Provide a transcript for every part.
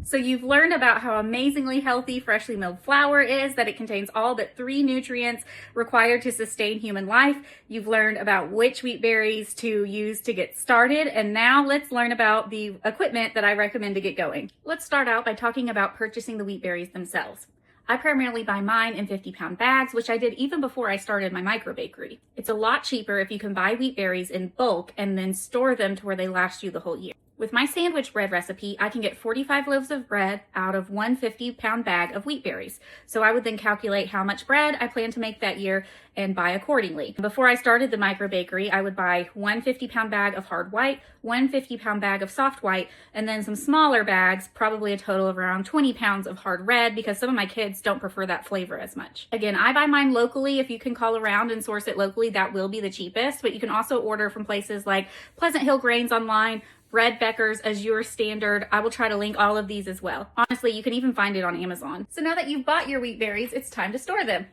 So you've learned about how amazingly healthy freshly milled flour is, that it contains all but 3 nutrients required to sustain human life. You've learned about which wheat berries to use to get started. And now let's learn about the equipment that I recommend to get going. Let's start out by talking about purchasing the wheat berries themselves. I primarily buy mine in 50-pound bags, which I did even before I started my micro bakery. It's a lot cheaper if you can buy wheat berries in bulk and then store them to where they last you the whole year. With my sandwich bread recipe, I can get 45 loaves of bread out of one 50-pound bag of wheat berries. So I would then calculate how much bread I plan to make that year and buy accordingly. Before I started the micro bakery, I would buy one 50-pound bag of hard white, one 50-pound bag of soft white, and then some smaller bags, probably a total of around 20 pounds of hard red, because some of my kids don't prefer that flavor as much. Again, I buy mine locally. If you can call around and source it locally, that will be the cheapest, but you can also order from places like Pleasant Hill Grains online, Red Becker's, as your standard. I will try to link all of these as well. Honestly, you can even find it on Amazon. So now that you've bought your wheat berries, it's time to store them.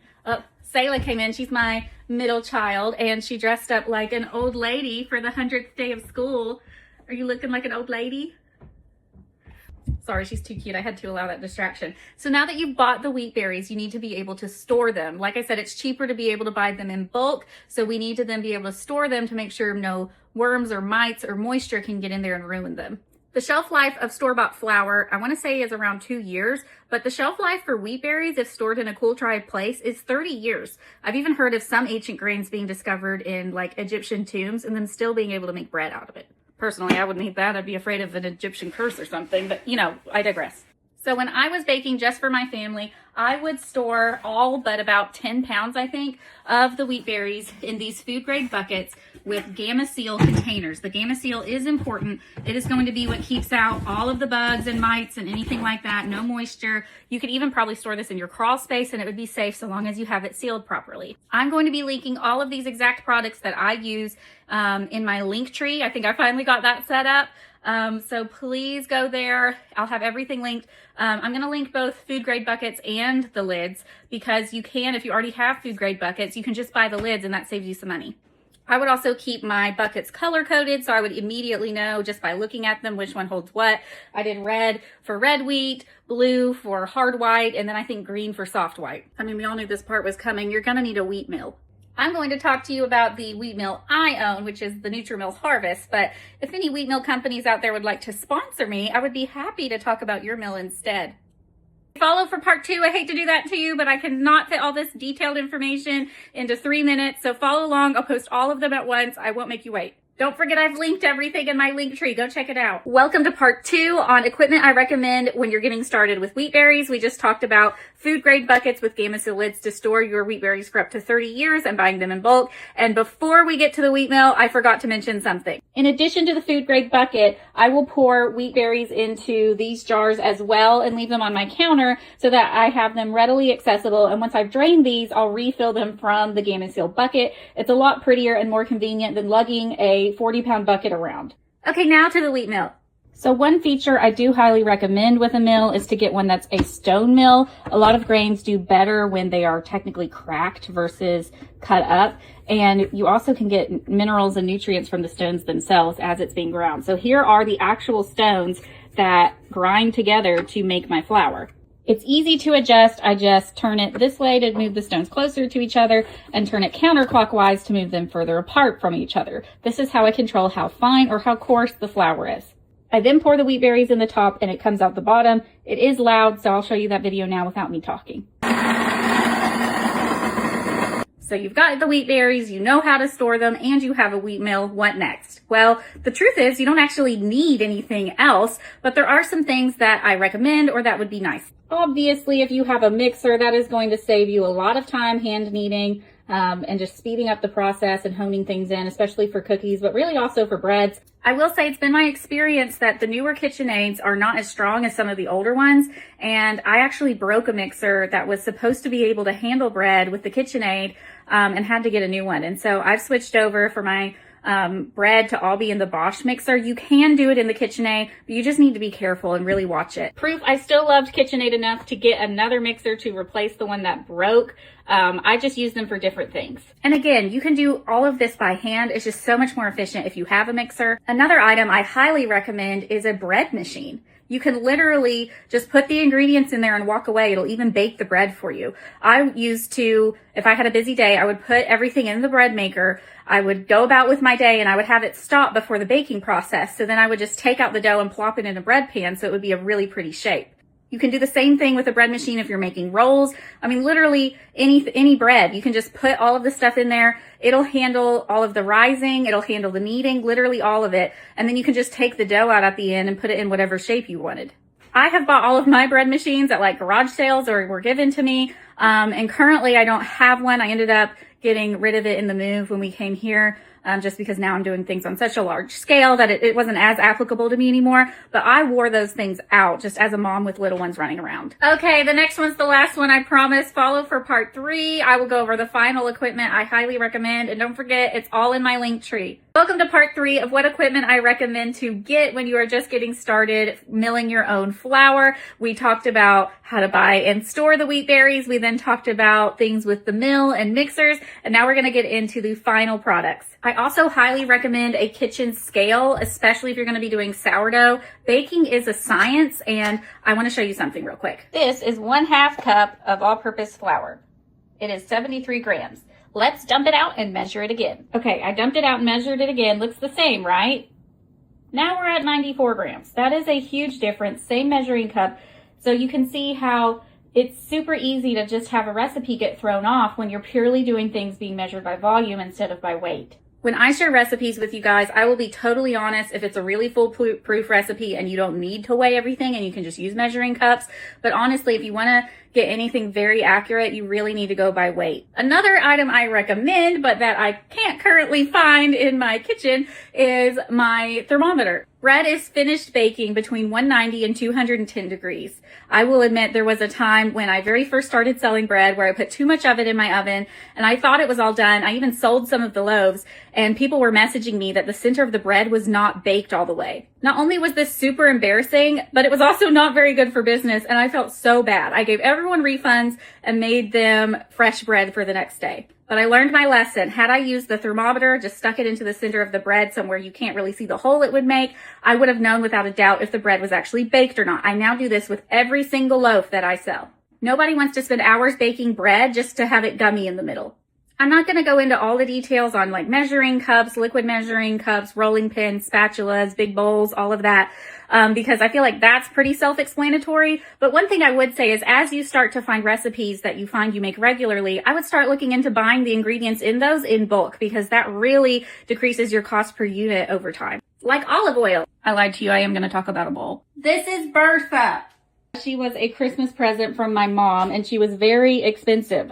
Sayla came in. She's my middle child, and she dressed up like an old lady for the 100th day of school. Are you looking like an old lady? Sorry, she's too cute. I had to allow that distraction. So now that you've bought the wheat berries, you need to be able to store them. Like I said, it's cheaper to be able to buy them in bulk. So we need to then be able to store them to make sure no worms or mites or moisture can get in there and ruin them. The shelf life of store-bought flour, I want to say, is around 2 years, but the shelf life for wheat berries, if stored in a cool, dry place, is 30 years. I've even heard of some ancient grains being discovered in like Egyptian tombs and them still being able to make bread out of it. Personally, I wouldn't eat that. I'd be afraid of an Egyptian curse or something, but you know, I digress. So when I was baking just for my family, I would store all but about 10 pounds, I think, of the wheat berries in these food grade buckets with Gamma Seal containers. The Gamma Seal is important. It is going to be what keeps out all of the bugs and mites and anything like that. No moisture. You could even probably store this in your crawl space and it would be safe so long as you have it sealed properly. I'm going to be linking all of these exact products that I use in my Linktree. I think I finally got that set up. So please go there. I'll have everything linked. I'm going to link both food grade buckets and the lids, because you can, if you already have food grade buckets, you can just buy the lids and that saves you some money. I would also keep my buckets color coded, so I would immediately know just by looking at them which one holds what. I did red for red wheat, blue for hard white, and then I think green for soft white. I mean, we all knew this part was coming. You're going to need a wheat mill. I'm going to talk to you about the wheat mill I own, which is the Nutri-Mills Harvest. But if any wheat mill companies out there would like to sponsor me, I would be happy to talk about your mill instead. Follow for part 2. I hate to do that to you, but I cannot fit all this detailed information into 3 minutes. So follow along. I'll post all of them at once. I won't make you wait. Don't forget, I've linked everything in my Linktree. Go check it out. Welcome to part 2 on equipment I recommend when you're getting started with wheat berries. We just talked about food grade buckets with Gamma Seal lids to store your wheat berries for up to 30 years and buying them in bulk. And before we get to the wheat mill, I forgot to mention something. In addition to the food grade bucket, I will pour wheat berries into these jars as well and leave them on my counter so that I have them readily accessible. And once I've drained these, I'll refill them from the Gamma Seal bucket. It's a lot prettier and more convenient than lugging a 40-pound bucket around. Okay, now to the wheat mill. So one feature I do highly recommend with a mill is to get one that's a stone mill. A lot of grains do better when they are technically cracked versus cut up. And you also can get minerals and nutrients from the stones themselves as it's being ground. So here are the actual stones that grind together to make my flour. It's easy to adjust. I just turn it this way to move the stones closer to each other and turn it counterclockwise to move them further apart from each other. This is how I control how fine or how coarse the flour is. I then pour the wheat berries in the top and it comes out the bottom. It is loud, so I'll show you that video now without me talking. So you've got the wheat berries, you know how to store them, and you have a wheat mill. What next? Well, the truth is you don't actually need anything else, but there are some things that I recommend or that would be nice. Obviously, if you have a mixer, that is going to save you a lot of time hand kneading and just speeding up the process and honing things in, especially for cookies, but really also for breads. I will say it's been my experience that the newer KitchenAids are not as strong as some of the older ones. And I actually broke a mixer that was supposed to be able to handle bread with the KitchenAid and had to get a new one. And so I've switched over for my bread to all be in the Bosch mixer. You can do it in the KitchenAid, but you just need to be careful and really watch it. Proof I still loved KitchenAid enough to get another mixer to replace the one that broke. I just use them for different things. And again, you can do all of this by hand. It's just so much more efficient if you have a mixer. Another item I highly recommend is a bread machine. You can literally just put the ingredients in there and walk away. It'll even bake the bread for you. I used to, if I had a busy day, I would put everything in the bread maker. I would go about with my day and I would have it stop before the baking process. So then I would just take out the dough and plop it in a bread pan so it would be a really pretty shape. You can do the same thing with a bread machine if you're making rolls. I mean, literally any bread. You can just put all of the stuff in there. It'll handle all of the rising. It'll handle the kneading, literally all of it. And then you can just take the dough out at the end and put it in whatever shape you wanted. I have bought all of my bread machines at like garage sales or were given to me. And currently I don't have one. I ended up getting rid of it in the move when we came here. Just because now I'm doing things on such a large scale that it wasn't as applicable to me anymore. But I wore those things out just as a mom with little ones running around. Okay, the next one's the last one, I promise. Follow for part 3. I will go over the final equipment I highly recommend. And don't forget, it's all in my link tree. Welcome to part 3 of what equipment I recommend to get when you are just getting started milling your own flour. We talked about how to buy and store the wheat berries. We then talked about things with the mill and mixers. And now we're going to get into the final products. I also highly recommend a kitchen scale, especially if you're going to be doing sourdough. Baking is a science, and I want to show you something real quick. This is 1/2 cup of all-purpose flour. It is 73 grams. Let's dump it out and measure it again. Okay, I dumped it out and measured it again. Looks the same, right? Now we're at 94 grams. That is a huge difference. Same measuring cup. So you can see how it's super easy to just have a recipe get thrown off when you're purely doing things being measured by volume instead of by weight. When I share recipes with you guys, I will be totally honest if it's a really foolproof recipe and you don't need to weigh everything and you can just use measuring cups. But honestly, if you want to get anything very accurate, you really need to go by weight. Another item I recommend, but that I can't currently find in my kitchen, is my thermometer. Bread is finished baking between 190 and 210 degrees. I will admit there was a time when I very first started selling bread where I put too much of it in my oven and I thought it was all done. I even sold some of the loaves and people were messaging me that the center of the bread was not baked all the way. Not only was this super embarrassing, but it was also not very good for business and I felt so bad. I gave everyone refunds and made them fresh bread for the next day. But I learned my lesson. Had I used the thermometer, just stuck it into the center of the bread somewhere you can't really see the hole it would make, I would have known without a doubt if the bread was actually baked or not. I now do this with every single loaf that I sell. Nobody wants to spend hours baking bread just to have it gummy in the middle. I'm not going to go into all the details on like measuring cups, liquid measuring cups, rolling pins, spatulas, big bowls, all of that. Because I feel like that's pretty self-explanatory. But one thing I would say is as you start to find recipes that you find you make regularly, I would start looking into buying the ingredients in those in bulk because that really decreases your cost per unit over time. Like olive oil. I lied to you. I am going to talk about a bowl. This is Bertha. She was a Christmas present from my mom and she was very expensive.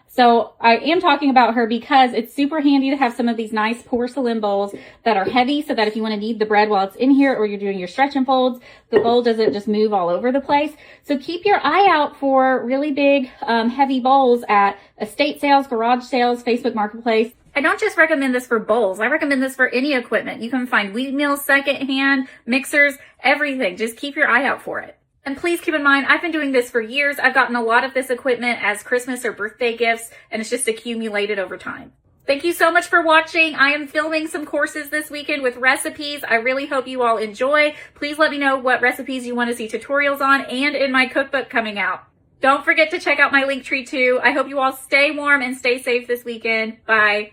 So I am talking about her because it's super handy to have some of these nice porcelain bowls that are heavy so that if you want to knead the bread while it's in here or you're doing your stretch and folds, the bowl doesn't just move all over the place. So keep your eye out for really big, heavy bowls at estate sales, garage sales, Facebook Marketplace. I don't just recommend this for bowls. I recommend this for any equipment. You can find wheat mills secondhand, mixers, everything. Just keep your eye out for it. And please keep in mind, I've been doing this for years. I've gotten a lot of this equipment as Christmas or birthday gifts, and it's just accumulated over time. Thank you so much for watching. I am filming some courses this weekend with recipes. I really hope you all enjoy. Please let me know what recipes you want to see tutorials on and in my cookbook coming out. Don't forget to check out my Linktree too. I hope you all stay warm and stay safe this weekend. Bye.